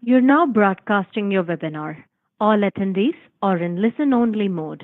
You're now broadcasting your webinar. All attendees are in listen-only mode.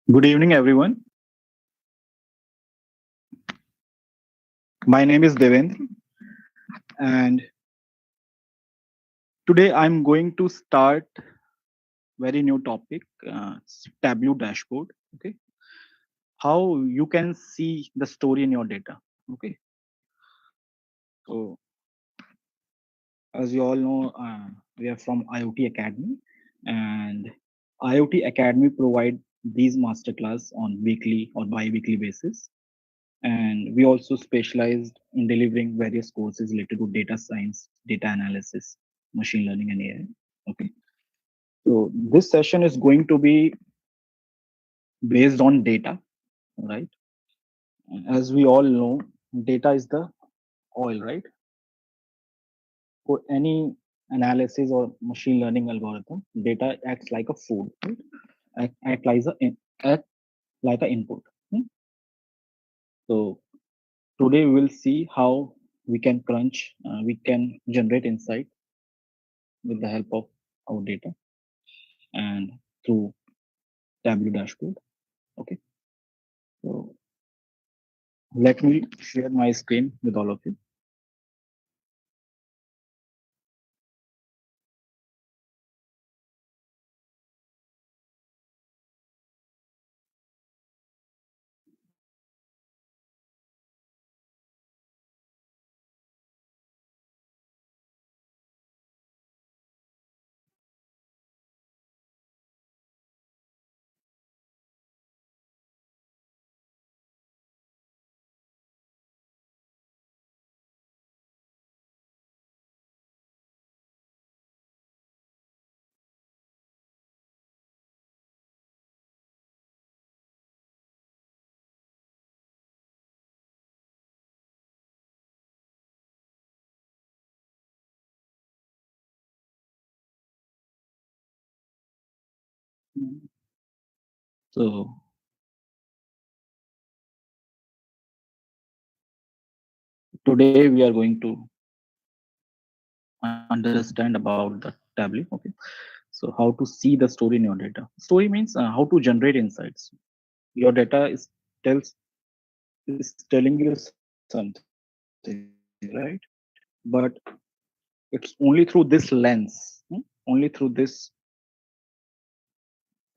Good evening, everyone. My name is Devendra, and today I'm going to start very new topic, Tableau dashboard. Okay, how you can see the story in your data. Okay, so as you all know, we are from IoT Academy, and IoT Academy provide these masterclass on weekly or bi-weekly basis. And we also specialized in delivering various courses related to data science, data analysis, machine learning, and AI. Okay. So this session is going to be based on data, right? As we all know, data is the oil, right? For any analysis or machine learning algorithm, data acts like a food, right? Act like an input. Hmm? So today we will see how we can generate insight with the help of our data and through Tableau dashboard. Okay, so let me share my screen with all of you. So today we are going to understand about the Tableau. Okay. So how to see the story in your data. Story means how to generate insights. Your data is telling you something, right? But it's only through this lens, only through this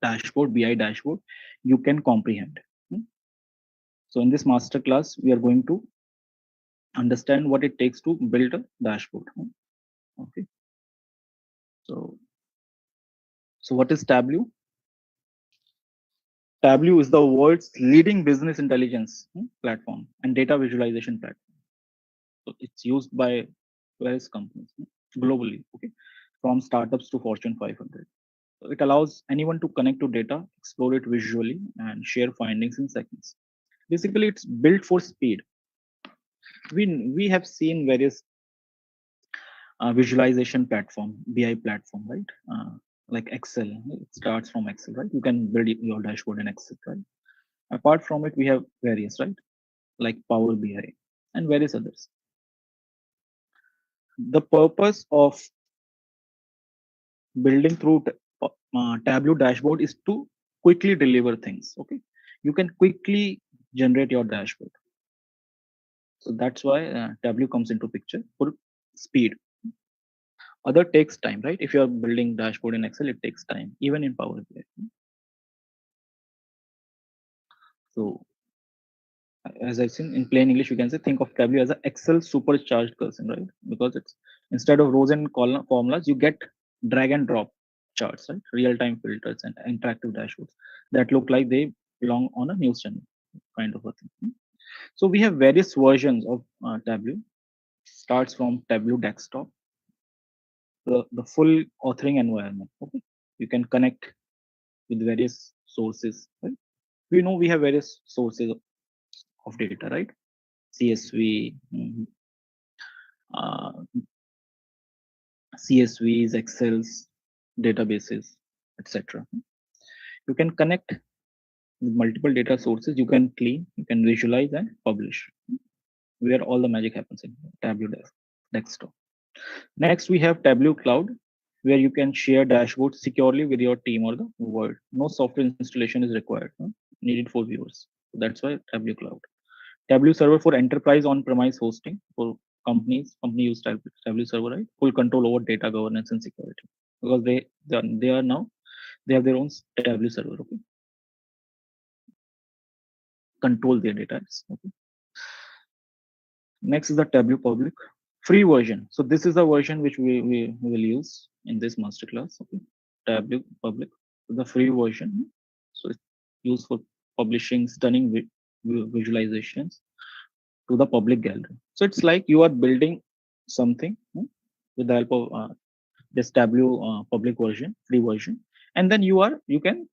dashboard, BI dashboard, you can comprehend. Hmm. So in this masterclass, we are going to understand what it takes to build a dashboard. Okay. So what is Tableau? Tableau is the world's leading business intelligence platform and data visualization platform. So it's used by various companies globally, okay, from startups to Fortune 500. So it allows anyone to connect to data, explore it visually, and share findings in seconds. Basically, it's built for speed. We have seen various visualization platform, BI platform, right? Like Excel. It starts from Excel, right? You can build your dashboard in Excel, right? Apart from it, we have various, right? Like Power BI and various others. The purpose of building through Tableau dashboard is to quickly deliver things. Okay, you can quickly generate your dashboard. So that's why Tableau comes into picture for speed. Other takes time, right? If you are building dashboard in Excel, it takes time, even in Power BI. So as I seen in plain English, you can say think of Tableau as an Excel supercharged person, right? Because it's instead of rows and column formulas, you get drag and drop charts, right? Real time filters and interactive dashboards that look like they belong on a news channel, kind of a thing. So we have various versions of Tableau. Starts from Tableau desktop, the full authoring environment. Okay, you can connect with various sources, right? We know we have various sources of data, right? CSV, uh, CSVs, Excels, databases, etc. You can connect with multiple data sources. You can clean, you can visualize and publish. Where all the magic happens in Tableau desktop. Next, we have Tableau Cloud, where you can share dashboards securely with your team or the world. No software installation is required, needed for viewers. So that's why Tableau Cloud. Tableau Server for enterprise on-premise hosting for companies. Company use Tableau Server, right? Full control over data governance and security because they are now they have their own Tableau Server. Okay, control their data. Okay. Next is the Tableau Public free version. So this is the version which we will use in this masterclass. Okay, Tableau Public, the free version. So it's used for publishing stunning visualizations to the public gallery. So it's like you are building something with the help of this Tableau public version, free version, and then you can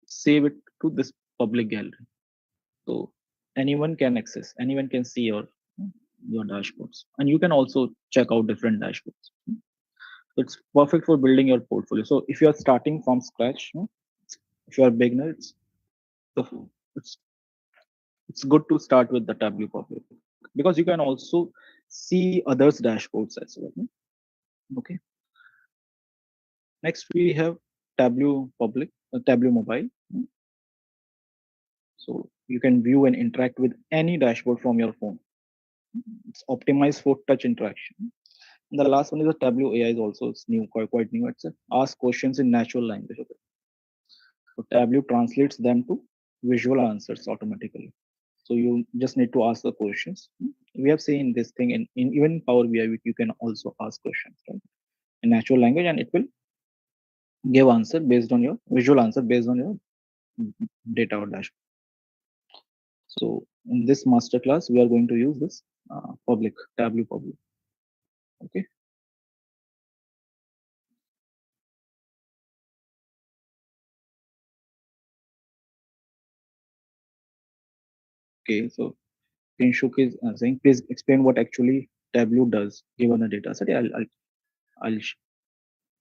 save it to this public gallery. So anyone can access, anyone can see your dashboards, and you can also check out different dashboards. It's perfect for building your portfolio. So if you are starting from scratch, if you are a beginner, the- it's it's good to start with the Tableau public because you can also see others dashboards as well. Okay. Next we have Tableau public, Tableau mobile. So you can view and interact with any dashboard from your phone. It's optimized for touch interaction. And the last one is the Tableau AI is also it's new, quite new. It's a ask questions in natural language. Okay. So Tableau translates them to visual answers automatically. So you just need to ask the questions. We have seen this thing in even Power BI, you can also ask questions, right? In natural language, and it will give answer based on your visual answer based on your data or dashboard. So in this masterclass, we are going to use this public Tableau public. Okay. Okay. So Kinshuk is saying, please explain what actually Tableau does given a data set. Yeah, I'll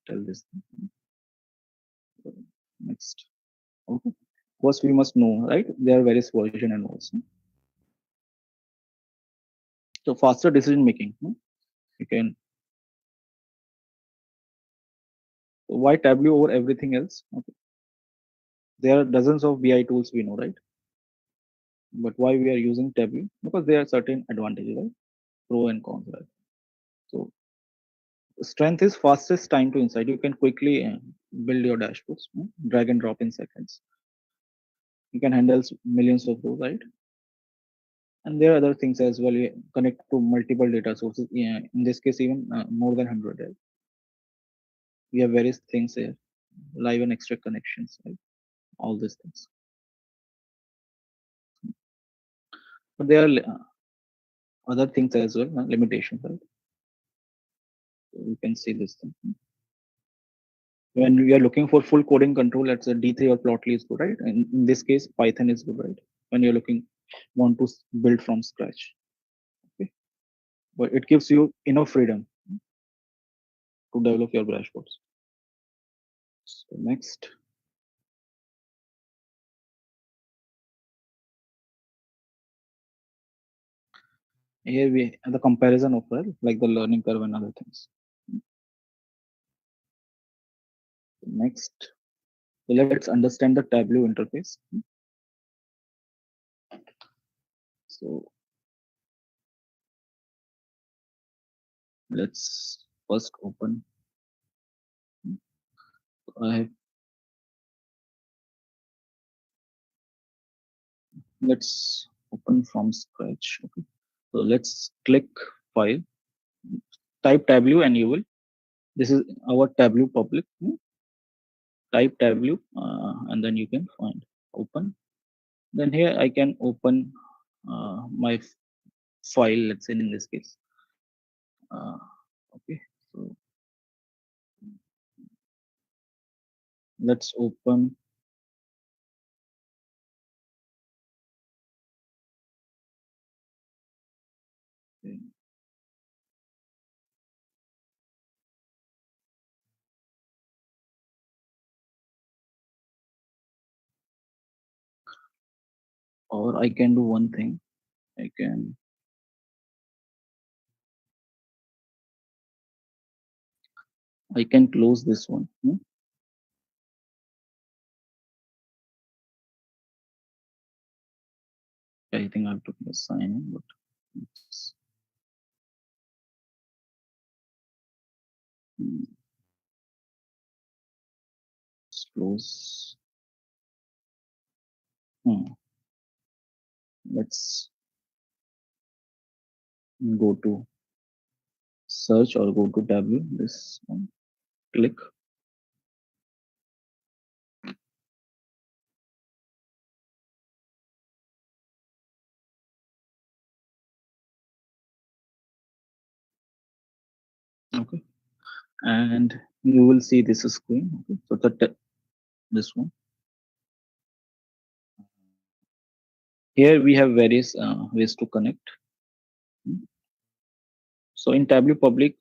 tell this. Next. Okay. First, we must know, right? There are various version and also. So faster decision making. You can. Why Tableau over everything else? Okay. There are dozens of BI tools we know, right? But why we are using Tableau? Because there are certain advantages, right? Pro and cons, right? So strength is fastest time to insight. You can quickly build your dashboards, drag and drop in seconds. You can handle millions of those, right? And there are other things as well. You connect to multiple data sources. Yeah, in this case, even more than 100. Right? We have various things here, live and extra connections, right? All these things. But there are other things as well, limitations, right? So you can see this thing. When we are looking for full coding control, let's say D3 or Plotly is good, right? And in this case, Python is good, right? When you're looking, want to build from scratch, okay? But it gives you enough freedom to develop your dashboards. So next, here we have the comparison of like the learning curve and other things. Next, so let's understand the Tableau interface. So let's first open. I have, let's open from scratch. Okay. So let's click file, type Tableau, and you will. This is our Tableau public. Type Tableau, and then you can find open. Then here I can open my file. Let's say in this case. Okay. So let's open. Or I can do one thing. I can close this one. I think I have to sign in, but let's, let's close. Let's go to search or go to Tableau. This one. Click. Okay. And you will see this screen. Okay. So this one. Here we have various ways to connect. So in Tableau Public,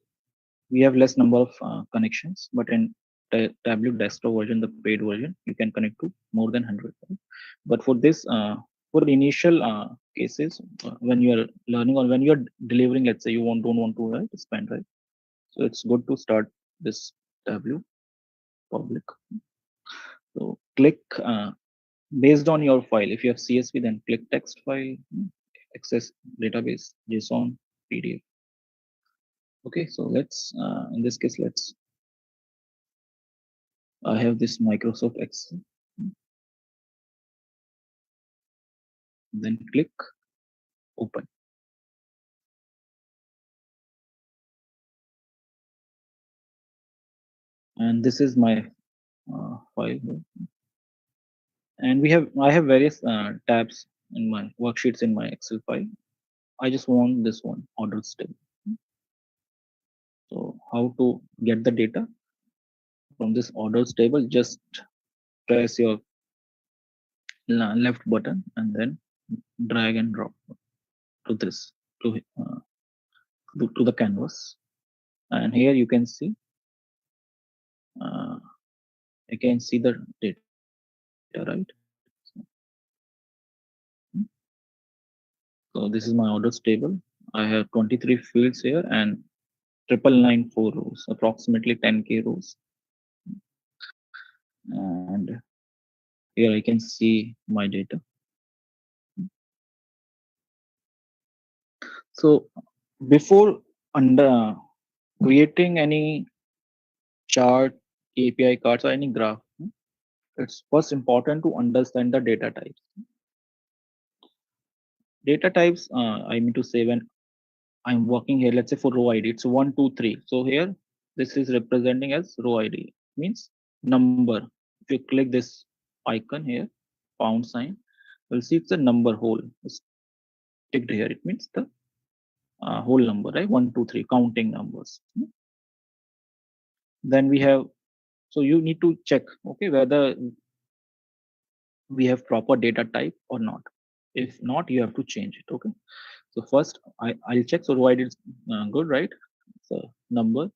we have less number of connections, but in Tableau desktop version, the paid version, you can connect to more than 100. Right? But for this, for initial cases, when you are learning or when you are delivering, let's say you don't want to spend, right? So it's good to start this Tableau Public. So click based on your file. If you have CSV, then click text file, access database, JSON, PDF. Okay, so let's in this case, I have this Microsoft Excel. Then click open. And this is my file here. And I have various tabs in my worksheets in my Excel file. I just want this one, orders table. So how to get the data from this orders table? Just press your left button and then drag and drop to this to to the canvas. And here you can see the data. right? So this is my orders table. I have 23 fields here and 9994 rows, approximately 10K rows. And here I can see my data. So before under creating any chart, API cards or any graph, it's first important to understand the data types. Data types, I mean to say when I'm working here, let's say for row ID, it's 123. So here, this is representing as row ID, means number. If you click this icon here, pound sign, you'll see it's a number whole. It's ticked here. It means the whole number, right? 123, counting numbers. Then we have, so you need to check, okay, whether we have proper data type or not. If not, you have to change it, okay? So first, I'll check. So row ID is good, right? So number.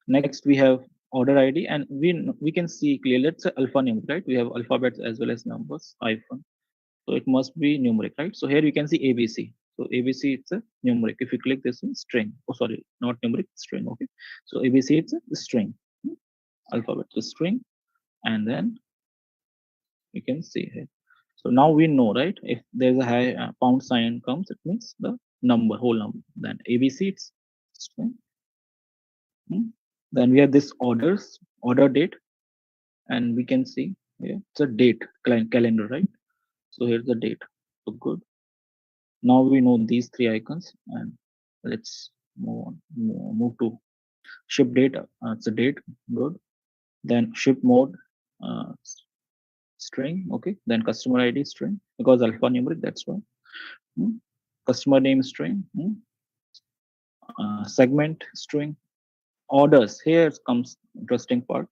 Next, we have order ID, and we can see clearly it's a alphanumeric, right? We have alphabets as well as numbers, hyphen. So it must be numeric, right? So here you can see ABC. So ABC it's a numeric. If you click this one, string. Oh, sorry, not numeric, string. Okay. So ABC it's a string, alphabet, so string, and then you can see here. So now we know, right? If there's a high pound sign comes, it means the number, whole number. Then ABC it's string. Hmm. Then we have this orders, order date, and we can see here it's a date calendar, right? So here's the date. So good. Now we know these three icons, and let's move on. Move to ship date. It's a date. Good. Then ship mode, string. Okay. Then customer ID string because alphanumeric. That's why. Hmm. Customer name string. Segment string. Orders. Here comes interesting part.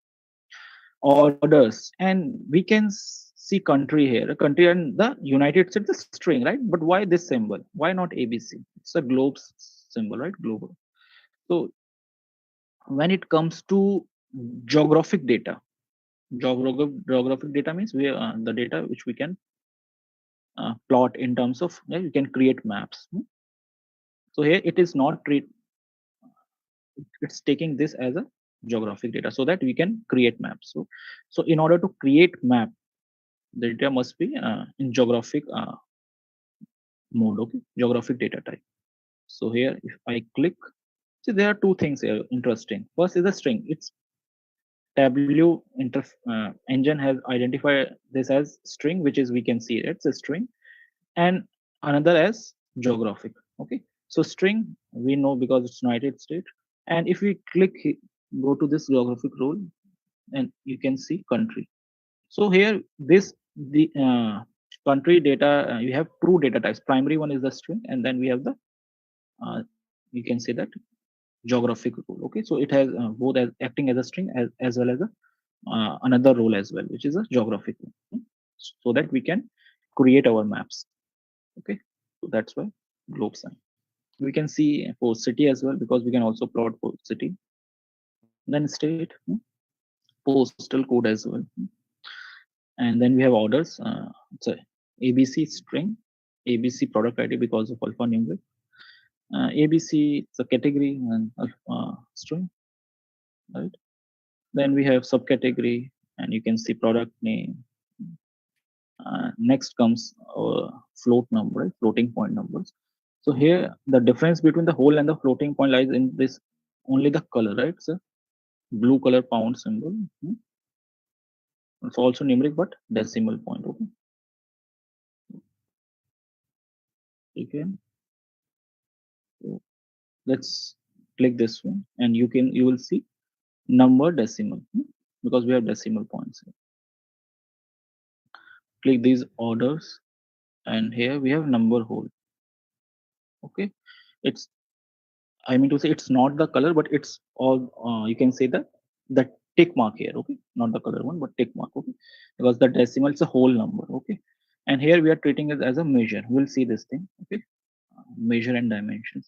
Orders, and we can see country here, a country and the United States is string, right? But why this symbol? Why not ABC? It's a globe symbol, right? Global. So when it comes to geographic data, geographic data means we the data which we can plot in terms of, yeah, you can create maps. So here it is not treat, it's taking this as a geographic data so that we can create maps. So in order to create map, the data must be in geographic mode. Okay, geographic data type. So here if I click, see there are two things here interesting. First is the string. It's Tableau engine has identified this as string, which is, we can see it's a string, and another as geographic. Okay, so string we know because it's United States, and if we click go to this geographic role, and you can see country. So here this the country data, you have two data types. Primary one is the string, and then we have the you can say that geographic role. Okay, so it has both as acting as a string as well as a another role as well, which is a geographic one, so that we can create our maps. Okay, so that's why globe sign. We can see for city as well because we can also plot for city. Then state, postal code as well, and then we have orders. It's a ABC string, ABC product ID because of alphanumeric. ABC it's a category and string, right? Then we have subcategory, and you can see product name. Next comes float number, right? Floating point numbers. So here the difference between the whole and the floating point lies in this only the color, right? So blue color pound symbol. It's also numeric but decimal point. Okay. Okay. So let's click this one, and you will see number decimal, because we have decimal points here. Click these orders, and here we have number whole. Okay, it's, I mean to say it's not the color, but it's all you can say the tick mark here. Okay, not the color one, but tick mark. Okay, because the decimal is a whole number. Okay, and here we are treating it as a measure. We'll see this thing. Okay, measure and dimensions,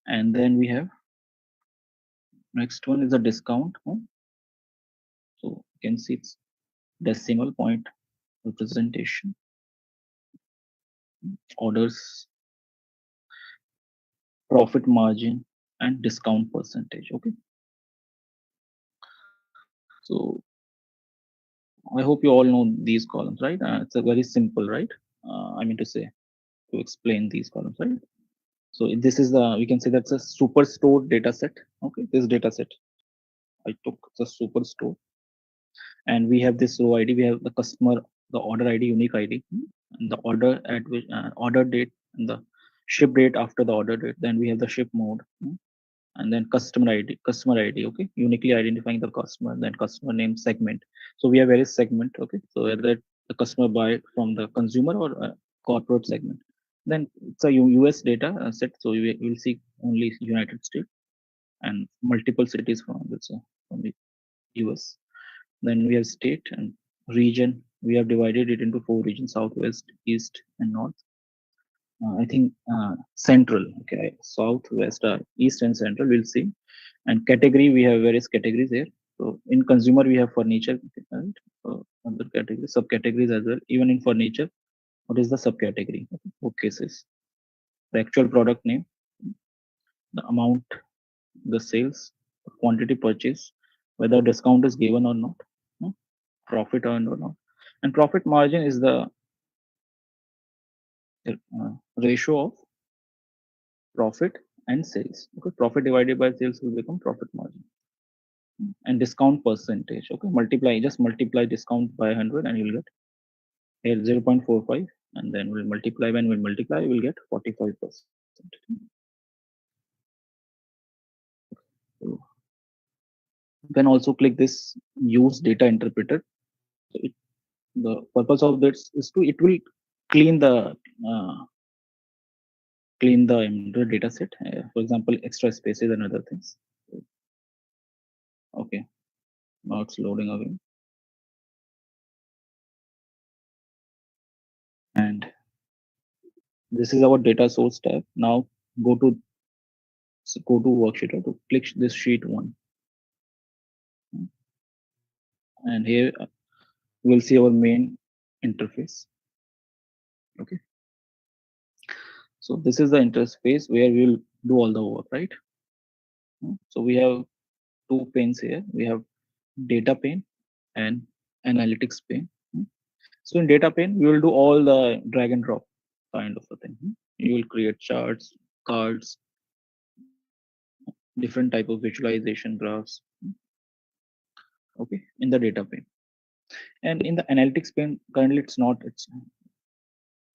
and then we have next one is a discount. So you can see it's decimal point representation, orders, profit margin, and discount percentage. Okay, so I hope you all know these columns, right? It's a very simple, right? I mean to say, to explain these columns, right? So this is the, we can say that's a superstore data set. Okay, this data set I took the superstore, and we have this row ID. We have the customer, the order ID, unique ID, and the order at which order date and the ship date after the order date. Then we have the ship mode, and then customer ID. Okay, uniquely identifying the customer. Then customer name, segment. So we have various segment. Okay, so whether the customer buy from the consumer or corporate segment. Then it's a US data set. So we will see only United States and multiple cities from the US. Then we have state and region. We have divided it into four regions: southwest, east, and north. I think central. Okay, south, west, east, and central. We'll see. And category, we have various categories here. So in consumer, we have furniture, right? So other categories, subcategories as well. Even in furniture, what is the subcategory? Okay, bookcases. The actual product name, the amount, the sales, quantity purchase, whether discount is given or not, hmm, profit earned or not. And profit margin is the ratio of profit and sales. Okay, profit divided by sales will become profit margin. And discount percentage. Okay, just multiply discount by 100 and you'll get here 0.45, and then we'll multiply. When we multiply, we'll get 45%. So you can also click this use data interpreter. So the purpose of this is to, it will clean the uh, the data set. For example, extra spaces and other things. Okay, now it's loading again. And this is our data source tab. Now go to worksheet, or to click this sheet one, and here we'll see our main interface. Okay, so this is the interface where we'll do all the work, right? So we have two panes here. We have data pane and analytics pane. So in data pane, we will do all the drag and drop kind of a thing. You will create charts, cards, different type of visualization graphs. Okay, in the data pane. And in the analytics pane, currently it's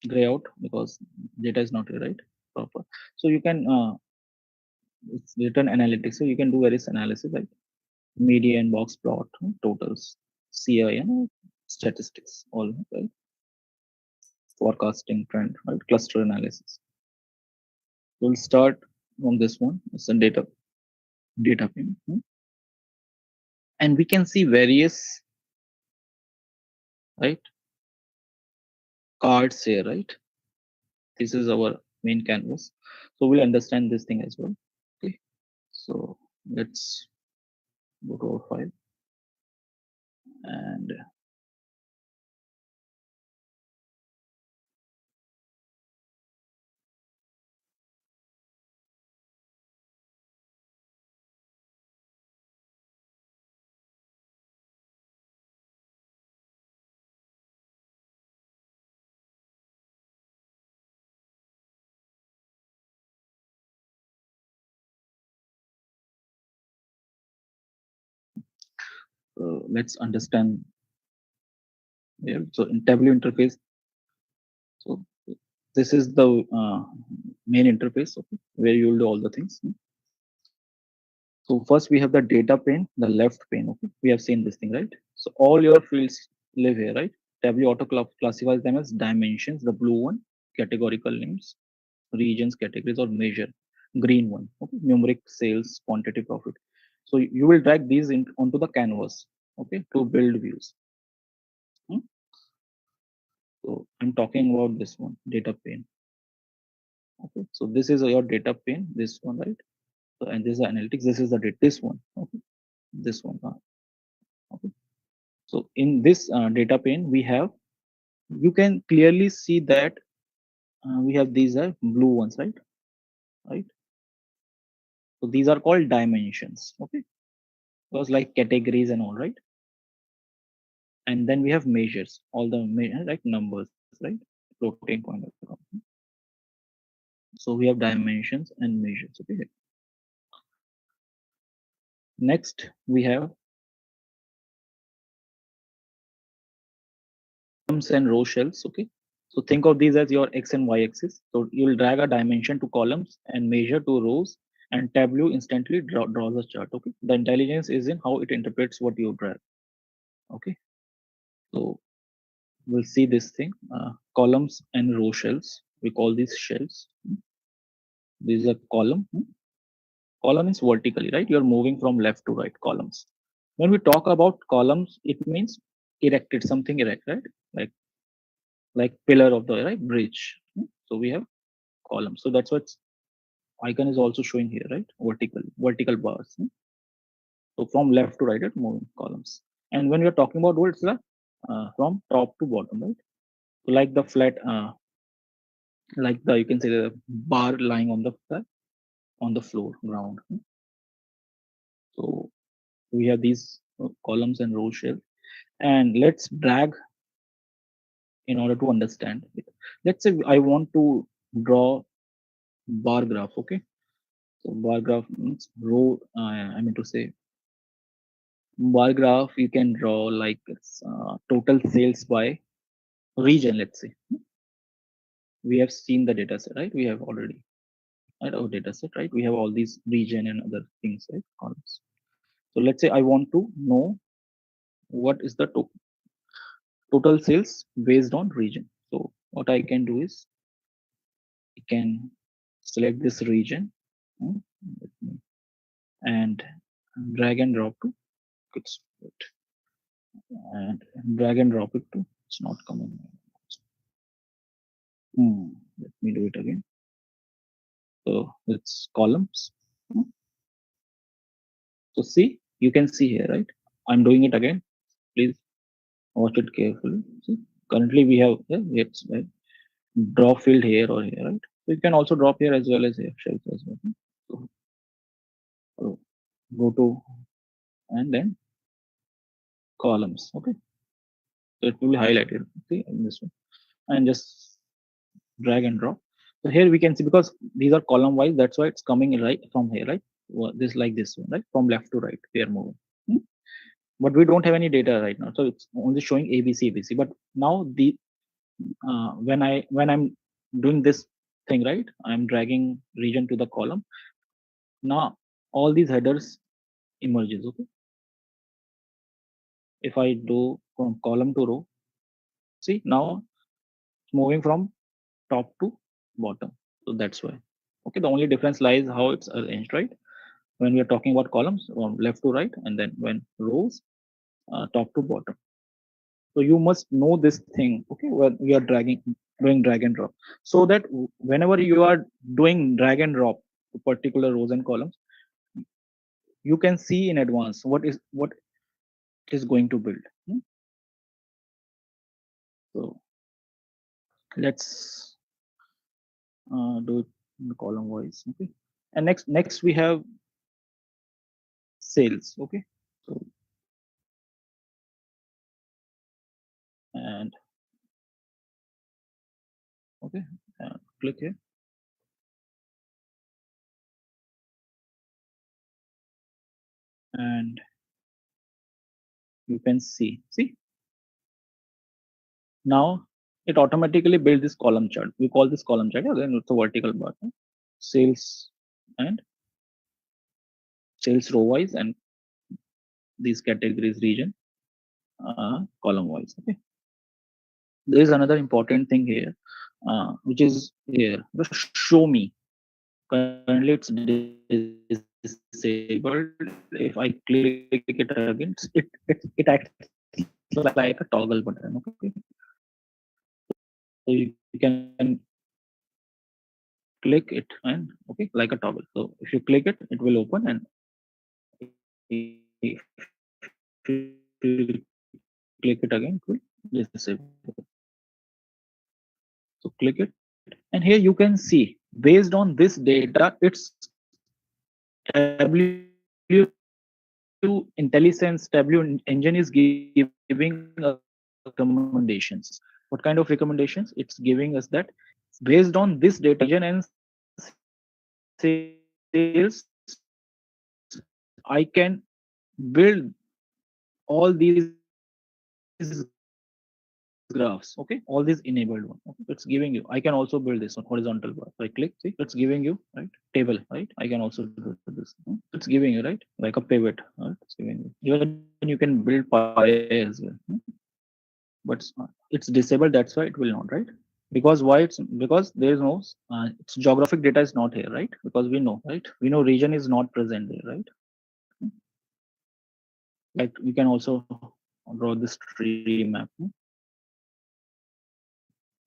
gray out because data is not right proper. So you can it's written analytics, so you can do various analysis like median, box plot, totals, CI, statistics, all right, forecasting, trend, right, cluster analysis. We'll start from this one. It's a data pane, and we can see various, right, cards here, right. This is our main canvas, so we'll understand this thing as well. Okay, so let's go to our file, and let's understand here. So in Tableau interface, so this is the main interface, okay, where you will do all the things. So first we have the data pane, the left pane. Okay, we have seen this thing, right? So all your fields live here, right? Tableau auto classifies them as dimensions, the blue one, categorical names, regions, categories, or measure, green one. Okay, numeric, sales, quantity, profit. So you will drag these onto the canvas, okay, to build views. Hmm? So I'm talking about this one, data pane. Okay, so this is your data pane, this one, right? So, and this is analytics. This is the this one. Okay, this one. Okay. So in this data pane, we have, you can clearly see that we have these are blue ones, right? Right. So these are called dimensions. Okay. Those like categories and all, right? And then we have measures, all the like numbers, right? Floating point. So we have dimensions and measures. Okay. Next, we have columns and row shells. Okay. So think of these as your X and Y axis. So you'll drag a dimension to columns and measure to rows, and Tableau instantly draws a chart. Okay. The intelligence is in how it interprets what you drag. Okay. So we'll see this thing, columns and row shells. We call these shells. This is a column. Column is vertically, right? You're moving from left to right columns. When we talk about columns, it means erected, something erect, right? Like like pillar of the right bridge. So we have columns. So that's what icon is also showing here, right? Vertical bars. So from left to right, it moving columns. And when we are talking about row, it's the from top to bottom, right? So like the flat, like the, you can say the bar lying on the floor ground. So we have these columns and row shell, and let's drag in order to understand it. Let's say I want to draw bar graph. Okay. So bar graph means row. I mean to say bar graph. You can draw like it's, total sales by region. Let's say we have seen the data set, right? We have already right our data set, right? We have all these region and other things, right? Columns. So let's say I want to know what is the total sales based on region. So what I can do is I can select this region, mm, and drag and drop to it's and drag and drop it to it's not coming. Let me do it again. So it's columns. Hmm. So see, you can see here, right? I'm doing it again. Please watch it carefully. See, currently we have it's right, drop field here or here, right? So you can also drop here as well as here, shelf as well. So, so go to and then columns. Okay, so it will be highlighted. See in this one, and just drag and drop. So here we can see because these are column wise, that's why it's coming right from here, right? This like this one, right? From left to right, we are moving. Hmm? But we don't have any data right now, so it's only showing ABC, ABC. But now the when I'm doing this thing, right? I'm dragging region to the column. Now all these headers emerges. Okay, if I do from column to row, see now it's moving from top to bottom. So that's why. Okay, the only difference lies how it's arranged, right? When we are talking about columns from left to right, and then when rows, top to bottom. So you must know this thing, okay, when we are doing drag and drop, so that whenever you are doing drag and drop to particular rows and columns, you can see in advance what it is going to build. So let's do it in the column wise. Okay, and next we have sales. Okay, so and okay, click here, and you can see now it automatically builds this column chart. We call this column chart. Again, it's a vertical bar. Sales and sales row wise and these categories region column wise. Okay. There is another important thing here, which is here. The show me. Currently, it's disabled. If I click it again, it acts like a toggle button. Okay. So you can click it and okay, like a toggle. So if you click it, it will open, and if you click it again, it will close. click it again, it will disable. So click it, and here you can see based on this data, it's Tableau intelligence, Tableau engine is giving us recommendations. What kind of recommendations? It's giving us that based on this data, intelligence and sales, I can build all these graphs. Okay, all these enabled one. Okay? It's giving you. I can also build this one horizontal bar. So I click, see, it's giving you right table, right? I can also do this. Table, right? I can also do this. It's giving you right like a pivot. Right? It's giving you. Even you can build pie as well. But it's disabled. That's why it will not, right? Because why? Because there is no its geographic data is not here, right? Because we know, right? We know region is not present there, right? Like we can also draw this tree map. So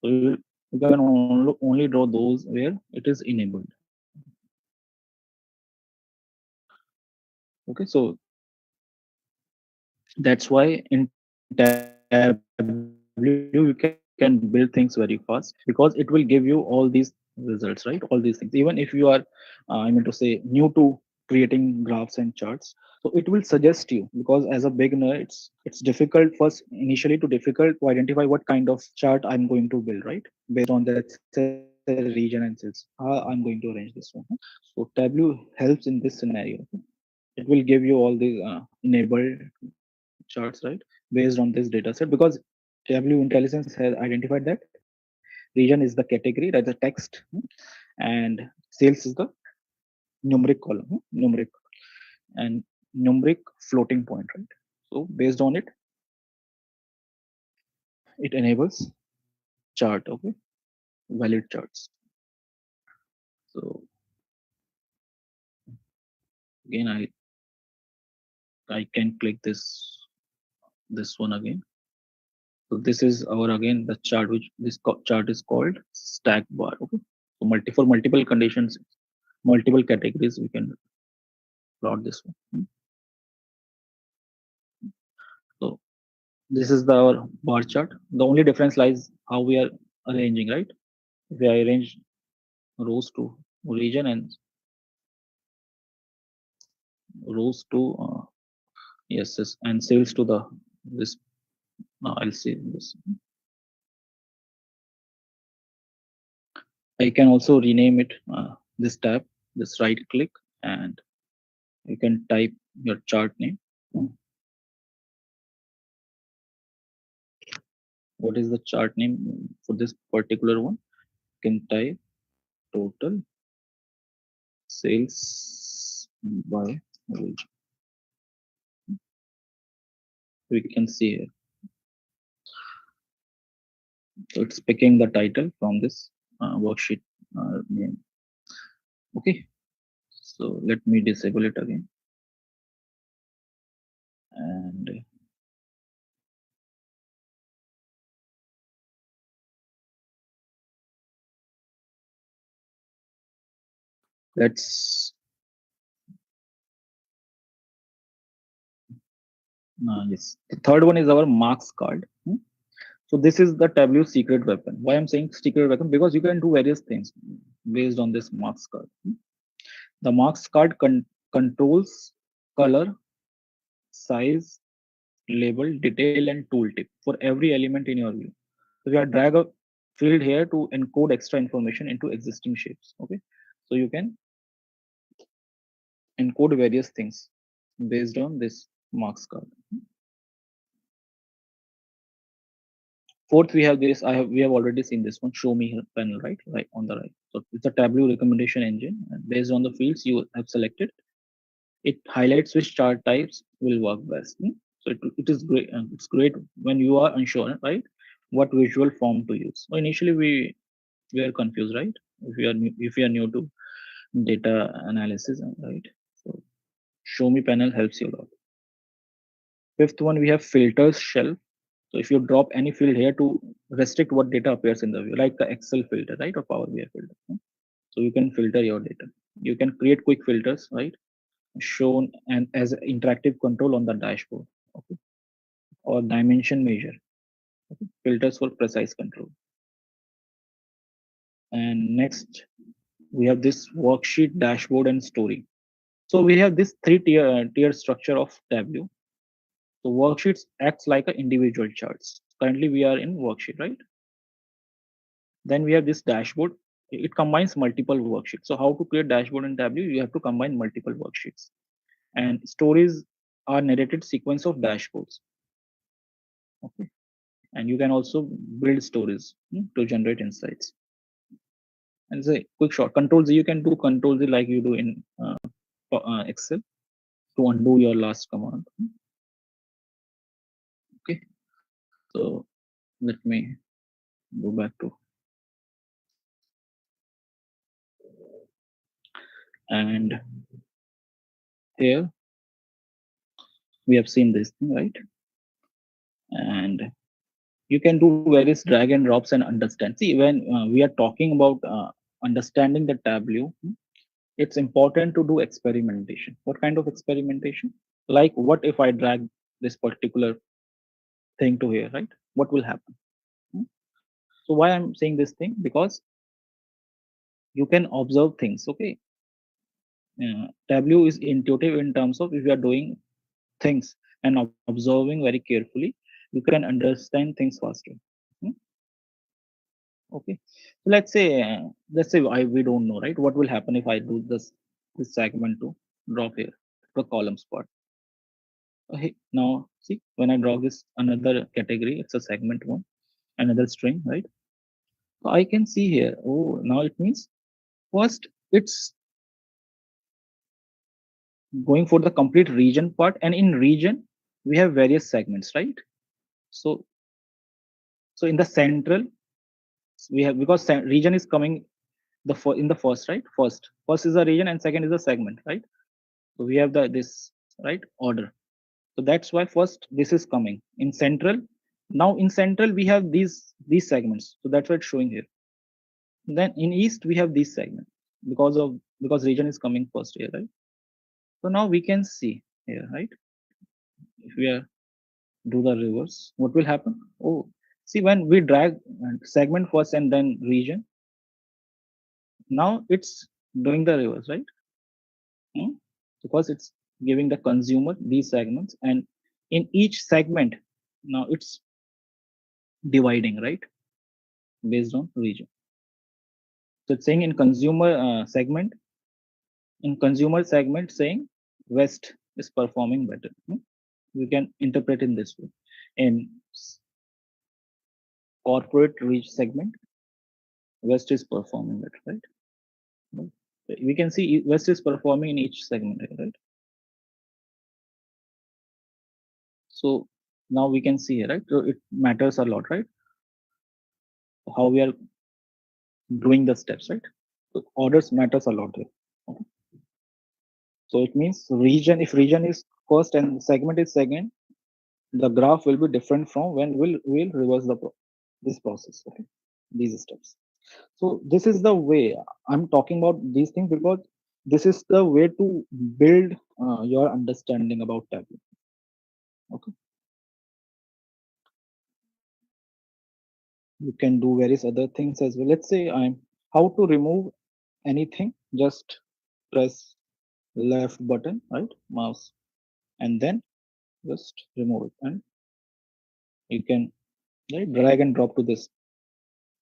you can only draw those where it is enabled. Okay, so that's why in Tableau you can build things very fast because it will give you all these results, right? All these things. Even if you are, I mean to say, new to creating graphs and charts, so it will suggest you because as a beginner, it's difficult first initially to difficult to identify what kind of chart I'm going to build, right? Based on let's say region and sales, how I'm going to arrange this one. So Tableau helps in this scenario. It will give you all these enabled charts, right, based on this data set because Tableau intelligence has identified that region is the category, that's the text, and sales is the numeric column, numeric and numeric floating point, right? So based on it, it enables chart, okay, valid charts. So again, I can click this one again. So this is our again the chart which chart is called stack bar. Okay. So for multiple conditions, multiple categories, we can plot this one. So this is our bar chart. The only difference lies how we are arranging, right? If we arrange rows to region and rows to yes, and sales to the this. I'll see this. I can also rename it this tab. Just right click and you can type your chart name. What is the chart name for this particular one? You can type total sales by region. We can see here. So it's picking the title from this worksheet name. Okay, so let me disable it again. And let's yes. The third one is our marks card. So this is the Tableau secret weapon. Why I'm saying secret weapon? Because you can do various things based on this marks card. The marks card controls color, size, label, detail, and tooltip for every element in your view. So we are drag a field here to encode extra information into existing shapes. Okay, so you can encode various things based on this marks card. Fourth, we have this. We have already seen this one. Show me here panel, right on the right. So it's a Tableau recommendation engine, and based on the fields you have selected, it highlights which chart types will work best. So it is great. It's great when you are unsure, right? What visual form to use. So initially we are confused, right? If we are new to data analysis, right? So show me panel helps you a lot. Fifth one, we have filters shelf. So if you drop any field here to restrict what data appears in the view, like the Excel filter, right, or Power BI filter. So you can filter your data. You can create quick filters, right, shown and as interactive control on the dashboard. Okay. or dimension measure. Okay? Filters for precise control. And next, we have this worksheet, dashboard, and story. So we have this tier structure of Tableau. So worksheets acts like a individual charts. Currently, we are in worksheet, right? Then we have this dashboard. It combines multiple worksheets. So how to create dashboard in Tableau? You have to combine multiple worksheets. And stories are narrated sequence of dashboards. Okay. And you can also build stories to generate insights. And it's a quick short. Control Z, you can do Control Z like you do in Excel to undo your last command. Okay. So let me go back to, and here we have seen this thing, right? And you can do various drag and drops and understand. See, when we are talking about understanding the Tableau, it's important to do experimentation. What kind of experimentation? Like, what if I drag this particular thing to here, right? What will happen? Hmm? So why I'm saying this thing? Because you can observe things. Okay, Tableau is intuitive in terms of if you are doing things and observing very carefully, you can understand things faster. Hmm? Okay, so let's say we don't know, right? What will happen if I do this segment to drop here, the columns part. Okay, now see when I draw this another category, it's a segment one, another string, right? So I can see here. Oh, now it means first it's going for the complete region part, and in region we have various segments, right? So so in the central we have, because region is coming in the first, right? First is a region and second is a segment, right? So we have the this right order. So that's why first this is coming in central. Now in central we have these segments. So that's why it's showing here. Then in east we have these segments because region is coming first here, right? So now we can see here, right? If we are do the reverse, what will happen? Oh, see when we drag segment first and then region, now it's doing the reverse, right? Hmm? Because it's giving the consumer these segments, and in each segment now it's dividing, right, based on region. So it's saying in consumer segment saying west is performing better. We can interpret in this way. In corporate reach segment, west is performing better, right? We can see west is performing in each segment, right? So now we can see here, right? So it matters a lot, right? How we are doing the steps, right? So orders matters a lot here. Okay. So it means region, if region is first and segment is second, the graph will be different from when we'll reverse this process. Okay, these steps. So this is the way I'm talking about these things, because this is the way to build your understanding about Tableau. Okay, you can do various other things as well. Let's say I'm how to remove anything. Just press left button, right, mouse, and then just remove it, and you can, right, drag and drop to this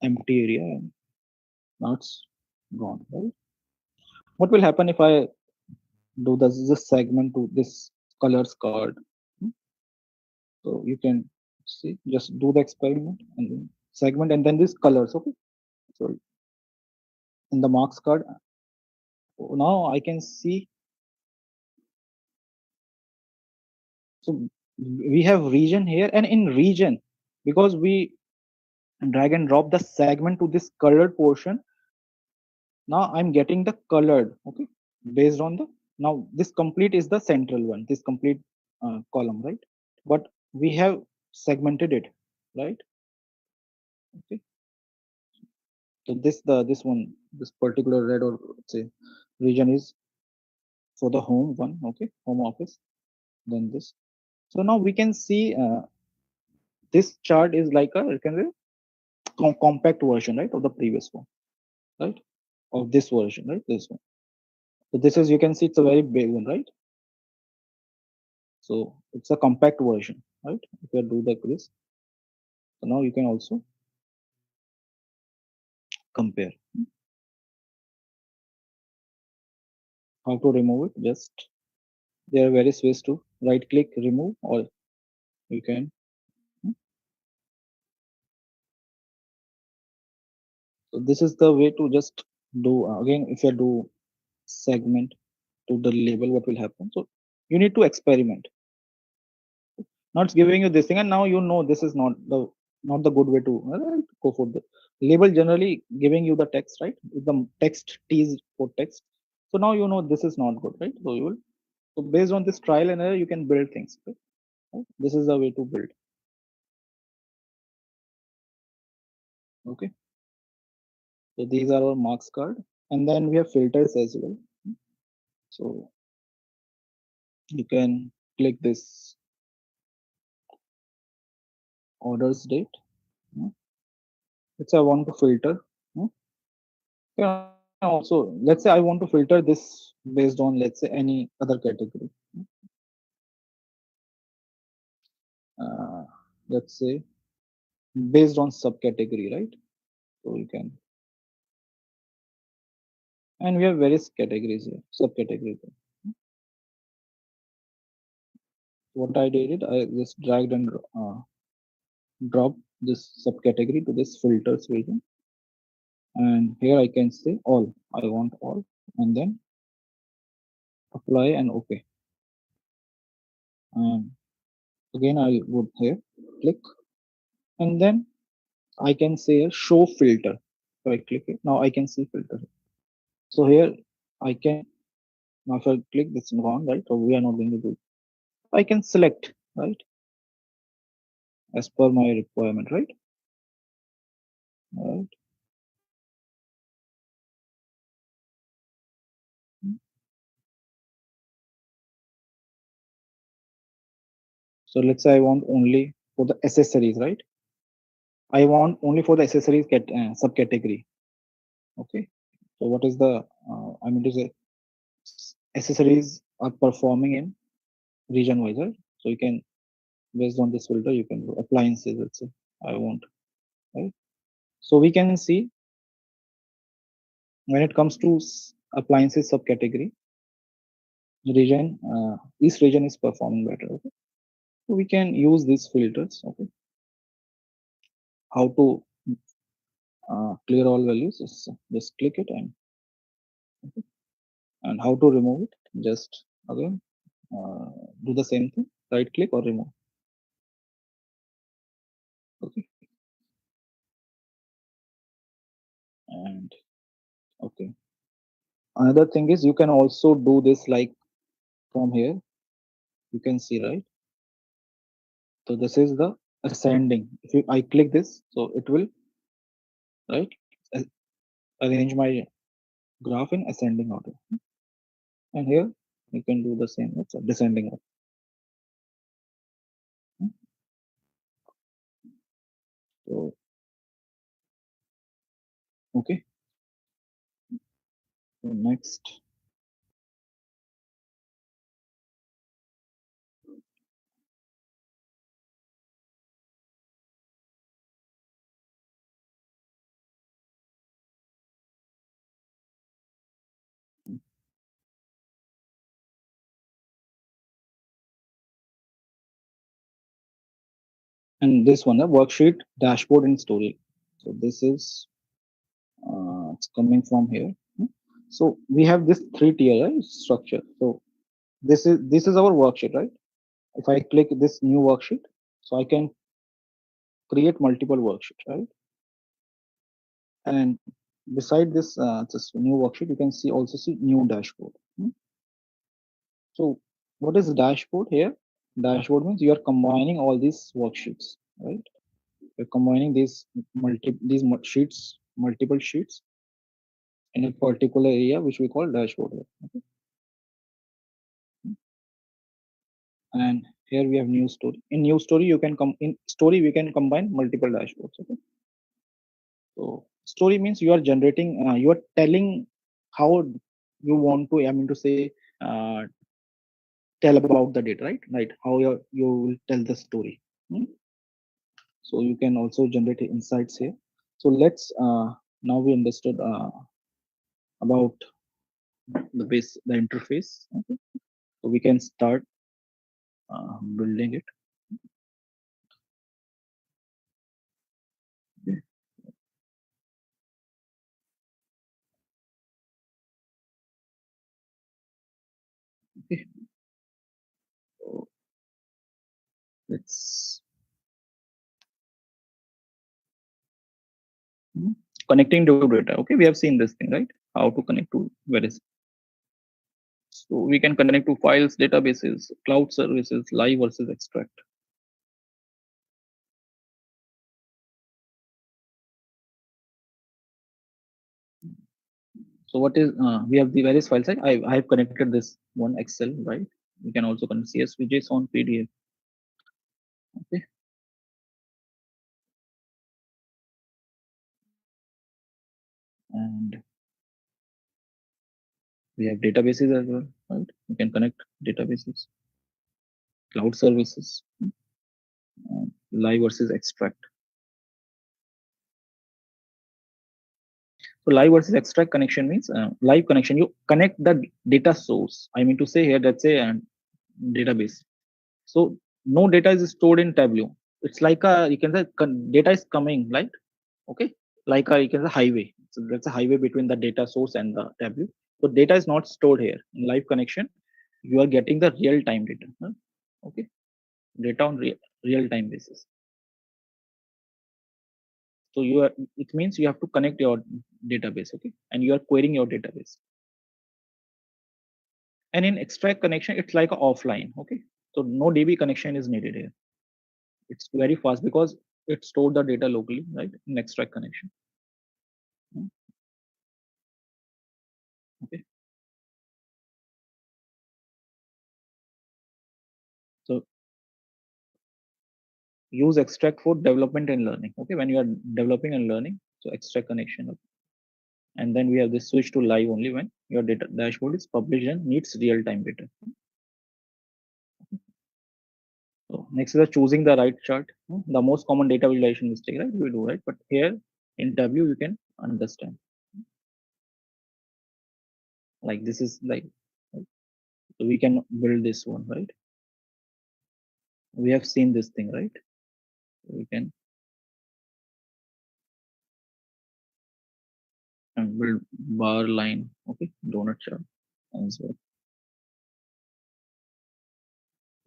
empty area, and now it's gone, right? What will happen if I do this segment to this colors card? Hmm? So you can see, just do the experiment and then segment and then this colors. Okay, so in the marks card, now I can see. So we have region here, and in region, because we drag and drop the segment to this colored portion, now I'm getting the colored. Okay, based on the, now this complete is the central one, this complete column, right? But we have segmented it, right? Okay, so this one, this particular red, or let's say region, is for the home one. Okay, home office. Then this. So now we can see. this chart is like a, you can say, compact version, right, of the previous one, right, of this version, right, this one. So this is, you can see, it's a very big one, right? So it's a compact version, right? If you do like this, so now you can also compare. How to remove it? Just there are various ways to right click, remove, or you can. So this is the way to just do again. If you do segment to the label, what will happen? So you need to experiment. Not giving you this thing, and now you know this is not the good way to go for the label. Generally, giving you the text, right? If the text T is for text, so now you know this is not good, right? So you will, so based on this trial and error, you can build things. Right? This is the way to build. Okay. So these are our marks card, and then we have filters as well. So you can click this orders date. Hmm. Let's say I want to filter. Hmm. You can also, let's say I want to filter this based on, let's say, any other category. Uh, let's say based on subcategory, right? So you can, and we have various categories here, subcategories. What I did, I just dragged and dropped this subcategory to this filters region, and here I can say all. I want all, and then apply and OK. And again, I would here click, and then I can say a show filter. So I click it. Now I can see filter. So here I can, now if I click this one, right? So we are not going to do. I can select, right, as per my requirement, right? Right. So let's say I want only for the accessories, right? I want only for the accessories subcategory. Okay. So what is the, I mean to say, accessories are performing in region wise, right? So you can, based on this filter, you can do appliances, let's say I want, right? So we can see when it comes to appliances subcategory, region, each region is performing better. Okay. So we can use these filters. Okay. How to clear all values? Just click it, and how to remove it? Just again do the same thing. Right click or remove. Okay. And okay. Another thing is you can also do this like from here. You can see, right? So this is the ascending. If I click this, so it will, right, arrange my graph in ascending order. And here you can do the same. It's a descending order. So okay. So next, and this one, the worksheet dashboard and story. So this is it's coming from here. So we have this three tier, right, structure. So this is our worksheet, right? If I click this new worksheet, so I can create multiple worksheets, right? And beside this new worksheet, you can see also see new dashboard. So what is dashboard here? Dashboard means you are combining all these worksheets, right? You're combining sheets, multiple sheets in a particular area, which we call dashboard. Okay? And Here we have new story. In new story, you can come in story. We can combine multiple dashboards. Okay. So story means you are generating. You are telling how you want to. I mean to say, uh, tell about the data, right? Right. How you will tell the story. Hmm? So you can also generate insights here. So let's now we understood about the interface. Okay. So we can start building it. Okay. Okay. So let's hmm, connecting to data. Okay, we have seen this thing, right? How to connect to various. So we can connect to files, databases, cloud services, live versus extract. So what is we have the various files, right? I have connected this one Excel, right? We can also connect CSV, JSON, PDF. Okay, and we have databases as well, right? We can connect databases, cloud services, live versus extract. So live versus extract connection means live connection. You connect the data source. I mean to say here, that's a database. So no data is stored in Tableau. It's like a you can say data is coming, right? Okay, like a you can say highway. So that's a highway between the data source and the Tableau. So data is not stored here in live connection. You are getting the real time data. Huh? Okay, data on real time basis. So you are it means you have to connect your database. Okay, and you are querying your database. And in extract connection, it's like a offline. Okay, so no DB connection is needed here. It's very fast because it stored the data locally, right? In extract connection. Mm, okay, so use extract for development and learning. Okay, when you are developing and learning, so extract connection. Okay. And then we have this switch to live only when your data dashboard is published and needs real time data. So next is the choosing the right chart. The most common data visualization mistake, right? We do right, but here in W you can understand. Like this is like right? So we can build this one, right? We have seen this thing, right? We can build bar line, okay, donut chart as well.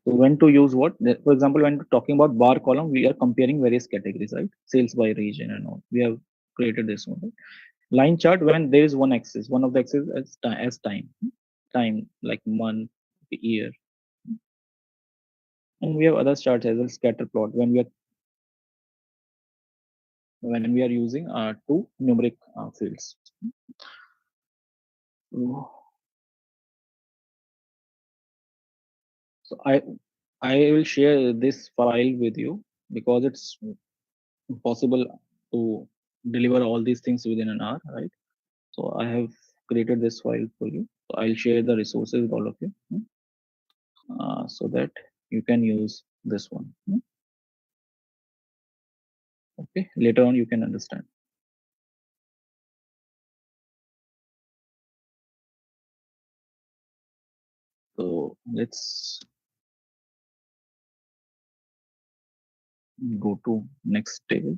So when to use what? For example, when talking about bar column, we are comparing various categories, right? Sales by region and all. We have created this one. Right? Line chart when there is one axis, one of the axis as time, time like month, year, and we have other charts as well. Scatter plot when we are using two numeric fields. So so I will share this file with you because it's possible to deliver all these things within an hour, right? So I have created this file for you. So I'll share the resources with all of you so that you can use this one. Okay, later on you can understand. So let's go to next table.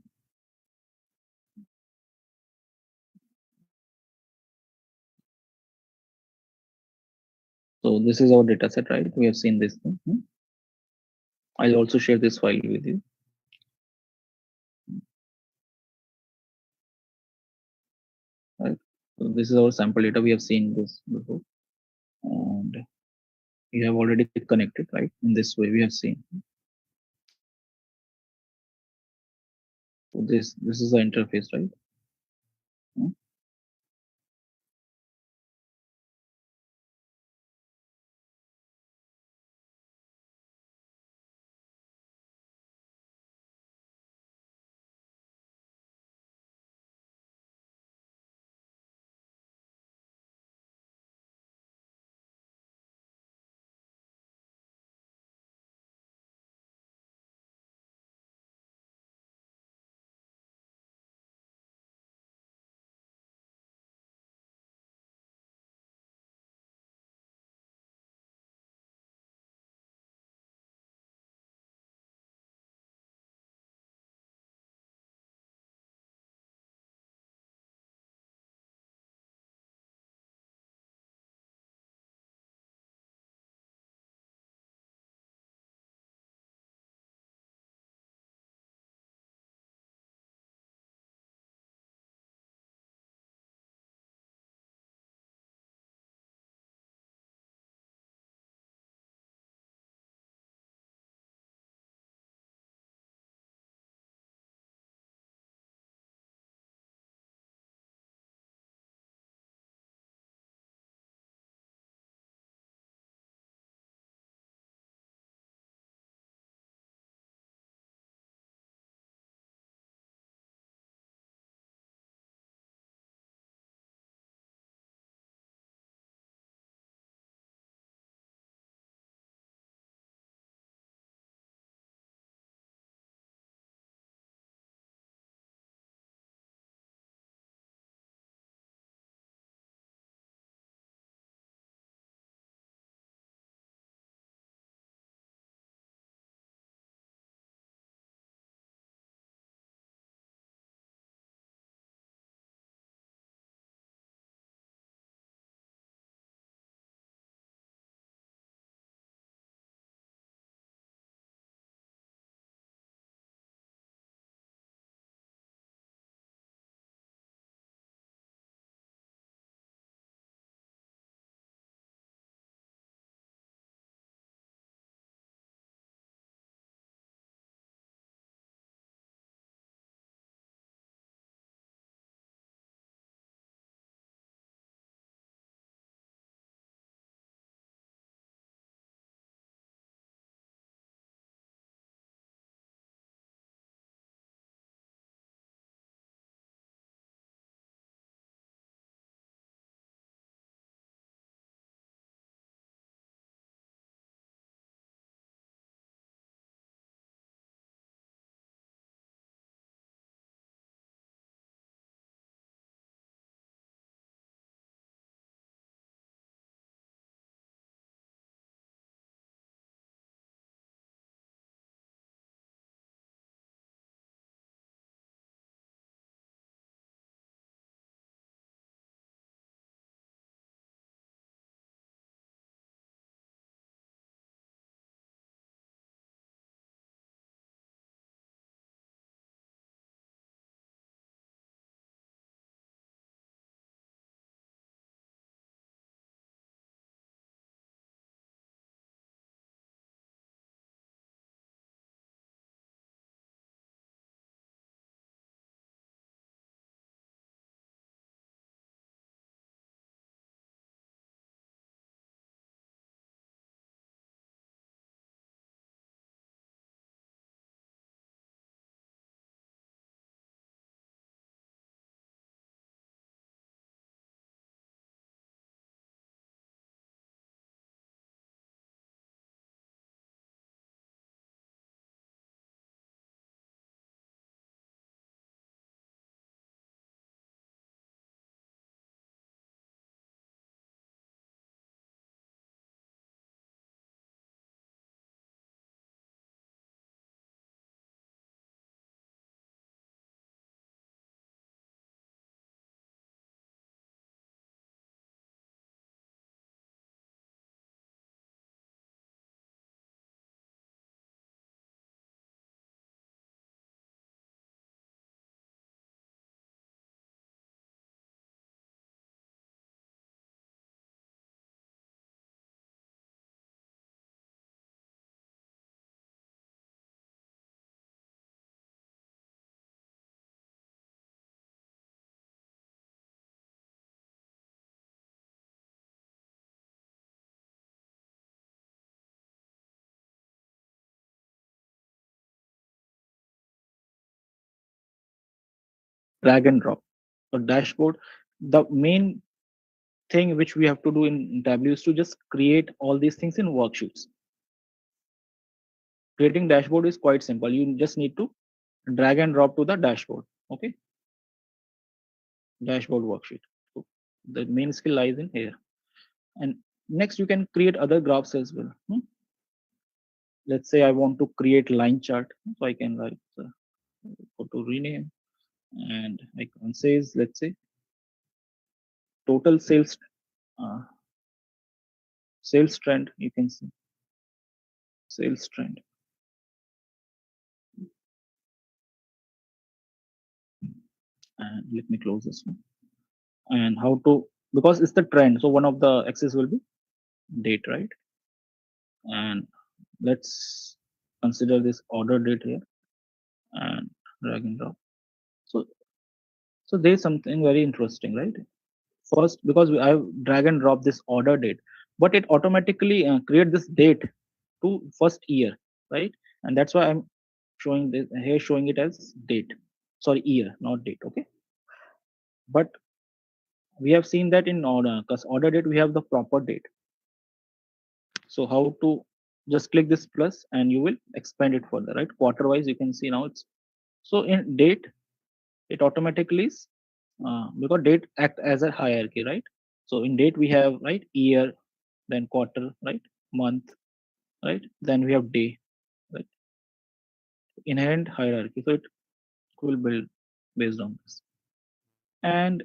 So this is our data set, right? We have seen this thing. I'll also share this file with you. Right. So this is our sample data. We have seen this before, and you have already connected, right? In this way, we have seen. So this is the interface, right? Hmm. drag and drop. So dashboard, the main thing which we have to do in Tableau is to just create all these things in worksheets. Creating dashboard is quite simple. You just need to drag and drop to the dashboard. Okay, dashboard worksheet. So the main skill lies in here. And next you can create other graphs as well. Let's say I want to create line chart, so I can write go to rename, and icon says, let's say total uh, sales trend. You can see sales trend, and let me close this one. And how to, because it's the trend, so one of the axis will be date, right? And let's consider this order date here and drag and drop. So there's something very interesting, right? First, because I drag and drop this order date, but it automatically create this date to first year, right? And that's why I'm showing this here, showing it as date. Sorry, year, not date. Okay, but we have seen that in order, because order date we have the proper date. So how to, just click this plus and you will expand it further, right? Quarter wise, you can see now it's, so in date it automatically is because date act as a hierarchy, right? So in date we have, right, year, then quarter, right, month, right, then we have day, right? Inherent hierarchy, so it will build based on this. And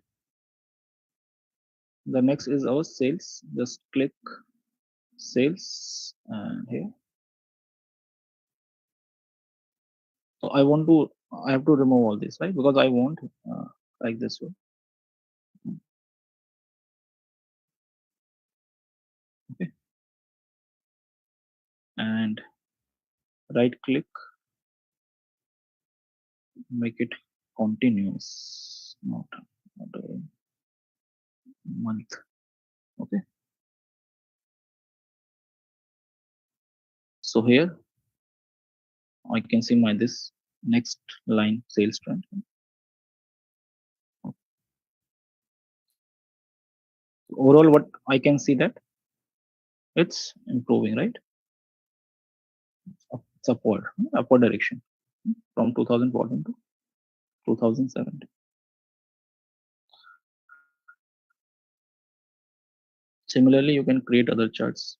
the next is our sales. Just click sales and here. So I have to remove all this, right? Because I want like this one. Okay. And right click, make it continuous, not a month. Okay. So here I can see my this next line sales trend. Overall, what I can see that it's improving, right? It's upward direction from 2014 to 2017. Similarly, you can create other charts.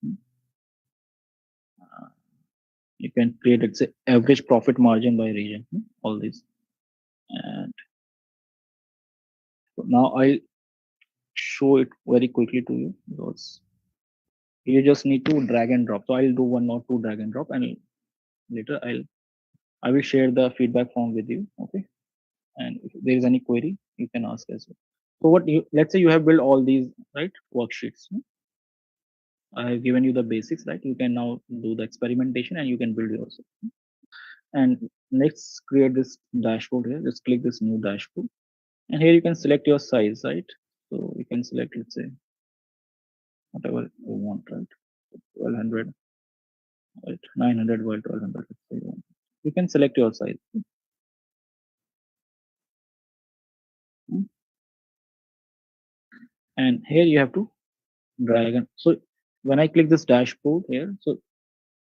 You can create, let's say, average profit margin by region, all these. And now I'll show it very quickly to you, because you just need to drag and drop. So I'll do one or two drag and drop, and later I will share the feedback form with you. Okay. And if there is any query, you can ask as well. So what you, let's say you have built all these, right, worksheets. I have given you the basics, right? You can now do the experimentation and you can build yourself. And let's create this dashboard here. Just click this new dashboard. And here you can select your size, right? So you can select, let's say, whatever you want, right? 1200, right? 900 by 1200. Let's say you want. You can select your size. Hmm. And here you have to drag and, so when I click this dashboard here, so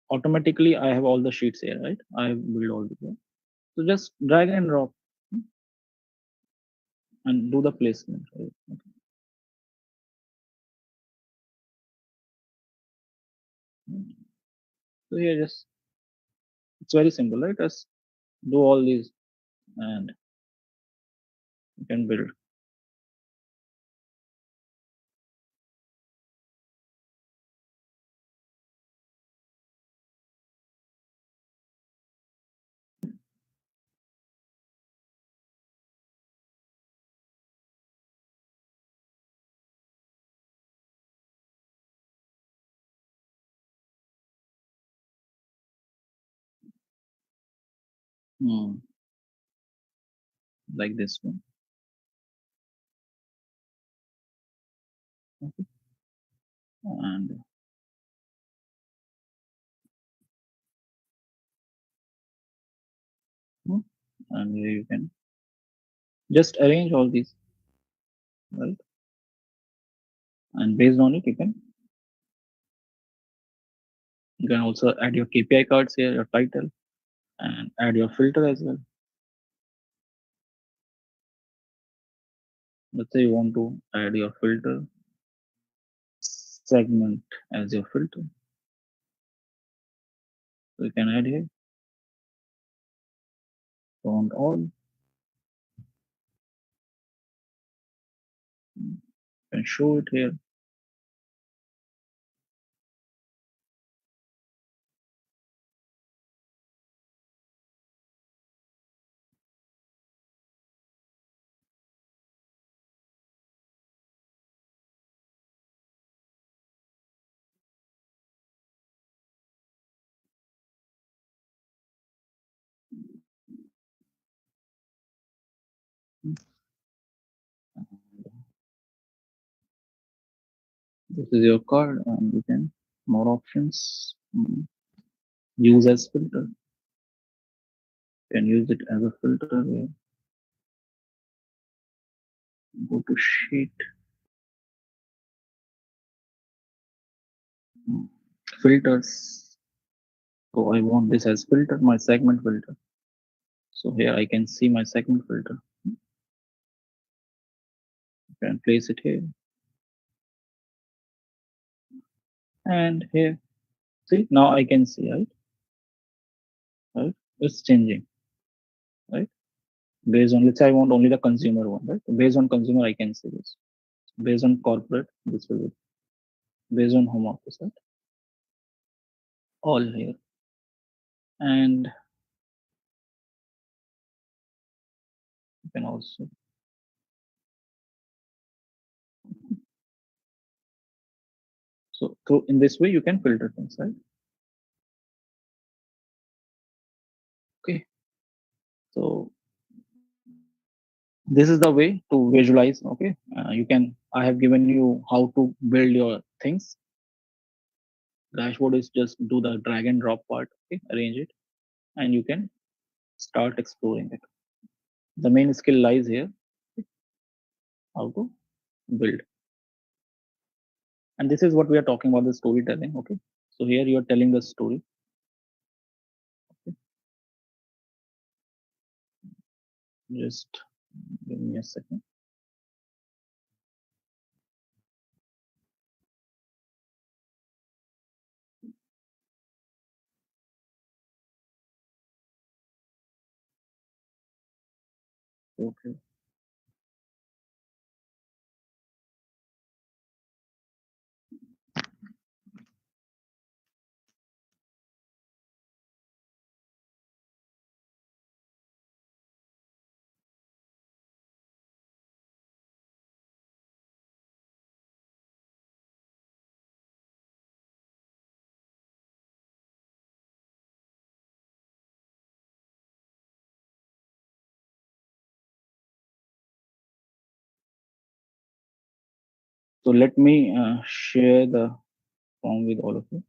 automatically I have all the sheets here, right? I have built all these. So just drag and drop and do the placement. Right? Okay. So here just, it's very simple, right? Just do all these and you can build. Hmm, like this one. Okay. And hmm, and here you can Just arrange all these, right? And based on it, you can also add your KPI cards here, your title, and add your filter as well. Let's say you want to add your filter segment as your filter. So you can add here, font all, you can show it here. This is your card, and you can more options. Use as filter. You can use it as a filter here. Go to sheet, mm, filters. So I want this as filter, my segment filter. So here I can see my segment filter. You can place it here and here. See, now I can see, right? Right? It's changing, right? Based on, let's say I want only the consumer one, right? Based on consumer, I can see this. Based on corporate, this will be based on home office, right? All here. And you can also, so through in this way, you can filter things, right? Okay. So this is the way to visualize. Okay. You can, I have given you how to build your things. Dashboard is just do the drag and drop part, okay, arrange it, and you can start exploring it. The main skill lies here, how to build. And this is what we are talking about, the storytelling. Okay. So here you are telling the story. Okay. Just give me a second. Okay. So let me share the form with all of you.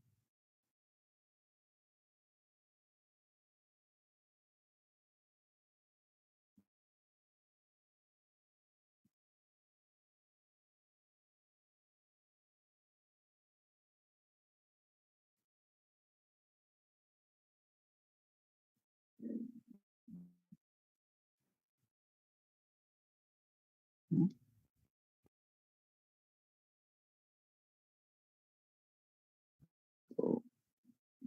So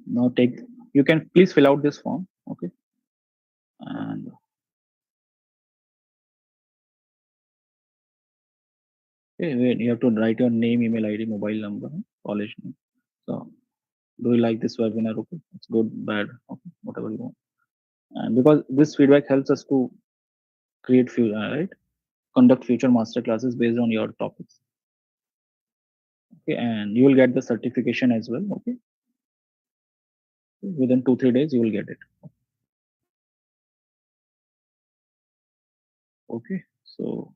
now take, you can please fill out this form. Okay. And okay, wait, you have to write your name, email ID, mobile number, college name. So do you like this webinar? Okay. It's good, bad, okay, whatever you want. And because this feedback helps us to create few, right? Conduct future master classes based on your topics. Okay. And you will get the certification as well. Okay. Within 2-3 days, you will get it. Okay. So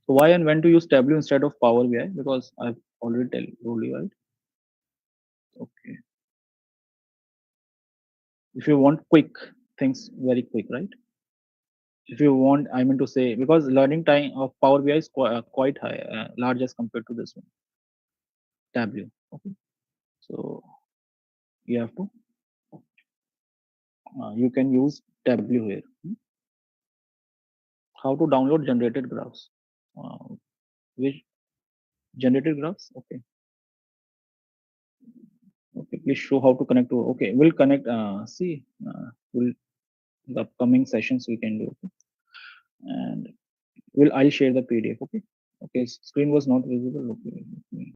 So why and when to use Tableau instead of Power BI? Because I've already told you, right? Okay. If you want quick things, very quick, right? If you want, I mean to say, because learning time of Power BI is quite high, large as compared to this one, Tableau. Okay. So you have to, you can use Tableau here. How to download generated graphs? Uh, which generated graphs? Okay. Okay. Please show how to connect to. Okay. We'll connect. See, we'll the upcoming sessions we can do. Okay? And I'll share the PDF. Okay. Okay. Screen was not visible. Okay.